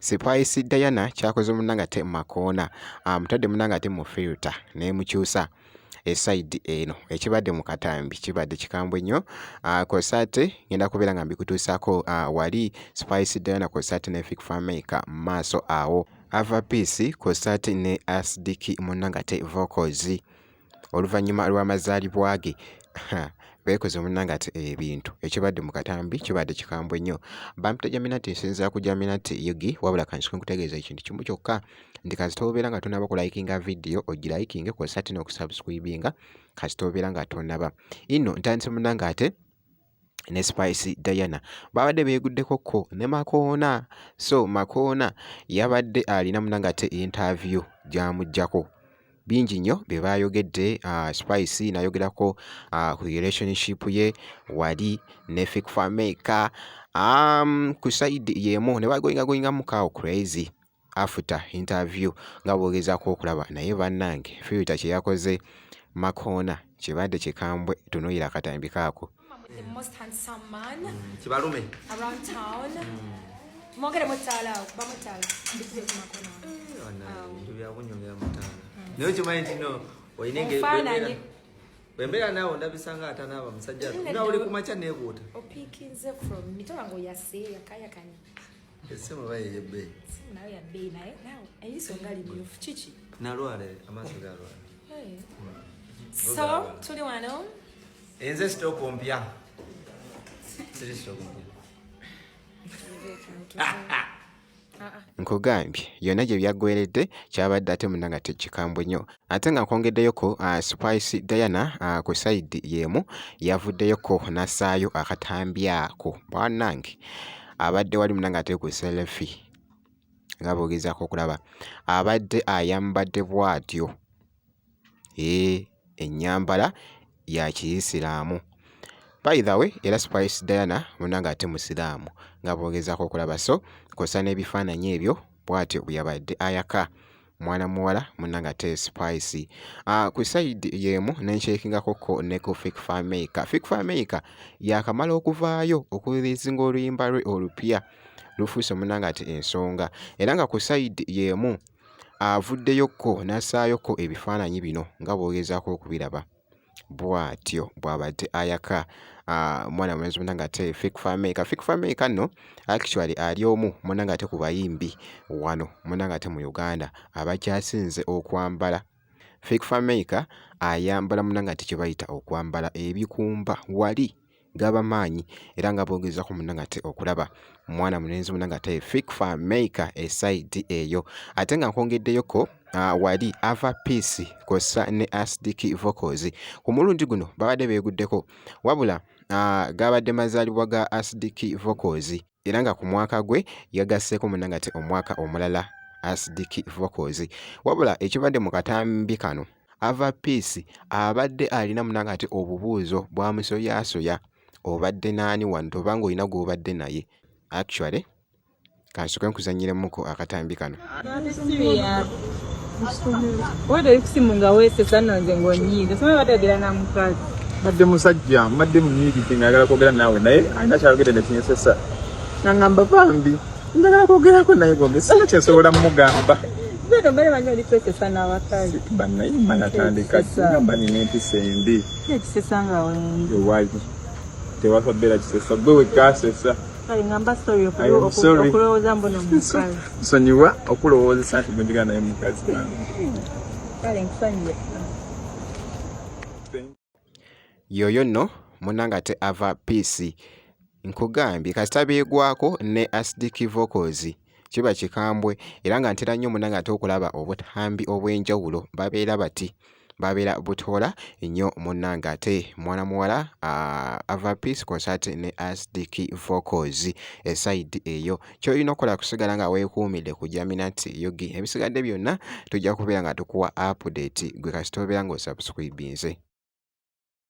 Spice Diana kyakoze munangate Makoona amutadde munangate mu filter ne mukyusa eside eno ekibadde mu katambi kibadde kikambwe nnyo kosate ngenda kubeera nga mbikutuusako wali Spice Diana kosate ne Fik Fameka maaso awo Ava Peace kosate ne Asdiki munangate vocals oluvannyuma lw'amazaalibwa ge beekoze munangate ebintu ekibadde mu katambi kibadde kikambwe nnyo bampita Jaminati nsinza ku Jaminati Yugi wabula kansikwe nkutegeeza ekintu kimu kyokka ndi kasita obeera nga tonaba kulikinga video ogilikinge kosate n'okusubscribinga kasita obeera nga tonaba ino ntandise munangate ne Spice Diana babadde beeguddekokko ne Makoona so Makoona yabadde alina munangate interview gy'amuggyako bingi nnyo bye baayogedde Spice nayogerako ku relationship ye wali ne Fik Fameka ku side yemu ne bagoyinga mukaawo crazy after interview nga bwogezaako okulaba naye bannange filter kye yakoze Makoona kibadde kikambwe tunuulira akatambi kaako. The most handsome man Kibalume around town. Mwongere mutala bamutala ndikuye ku Makoona. Bintu byakunyongera mutala. Naye kimanyi kino oyinenge bembera nawe ndabisanga atanaba musajja nga uli kumacha nebuuta. Opikinze from mitola ngo yase yakaya kani. Esema baye yebbe. Nawe ya bei naye nawe ayiso ngali mu chichi. Nalwale amaso galwale. So tuli wano enze stop mpya. Siri stop mpya. Nkugambye yonna gye byaggweredde kyabadde ate munangate kikambwe nnyo ate nga nkwongeddeyoko Spice Diana ku side yemu yavuddeyoko nassaayo akatambi ako bwannange abadde wali munangate ku selfie nga bwogezaako okulaba abadde ayambadde bw'atyo ennyambala ya Kiyisiraamu by the way era Spice Diana munangate musiraamu nga bwogezaako okulaba so kosa n'ebifaananyi ebyo bw'atyo yabadde ayaka mwana muwala munangate Spice ku side yemu nenkyekingakoko ne ku Fik Fameka. Fik Fameka yakamala okuvaayo okulizinga oluyimba lwe olupya lufuuse munangate ensonga era nga ku side yemu avuddeyoko n'assaayoko ebifaananyi bino nga bwogezaako okubiraba bw'atyo bw'abadde ayaka mwana mulenzi munangate Fik Fameka. Fik Fameka nno actually ali omu munangate ku bayimbi wano munangate mu Uganda abakyasinze okwambala. Fik Fameka ayambala munangate kye bayita okwambala ebikumba wali gabamaanyi era nga bwogezaako munangate okulaba mwana mulenzi munangate Fik Fameka eside eyo ate nga nkwongeddeyoko wali Ava Peace kosa ne Asdiki vocals ku mulundi guno babadde beeguddeko wabula gabadde mazaalibwa ga Asdiki vocals era nga ku mwaka gwe yagasseeko munangate omwaka omulala Asdiki vocals wabula ekibadde mu katambi kano Ava Peace abadde alina munangate obubuuzo bwamusoyaasoya obadde naani wano tobanga olina gw'obadde naye actually kansuke nkuzanyiremuko akatambi kano. Wada kusimu nga wese sana nze ngonyiga sema batagira na mukazi madde musajja madde munyigi ngagala kwogera nawe naye alina kyayogedde nekinyesesa nangamba bambi njagala kwogerako naye gogesa kyensobola mugamba bino mbere banyo lipese sana abakazi banaye manatandika kigamba nina empisa embi ekisesa nga wendi ewali tewasobera kisesa gwe wekasesa kale ngamba story okulowooza mbona mukazi nsonyiwa okulowoozesa nti bwendigana naye mukazi kale nkusanyire yoyo nno munangate Ava Peace nkugambye kasita beegwako ne Asdiki vocals kiba kikambwe era nga ntera nnyo munangate okulaba obutambi obw'enjawulo babeera bati babeera butola nnyo munangate mwana muwala Ava Peace konsate ne Asdiki vocals eside eyo kyolina okukola kusigala nga weekuumidde ku Jaminati Yugi ebisigadde byonna tujja kubeera nga tukuwa update gwe kasita obeera nga osubscribinze.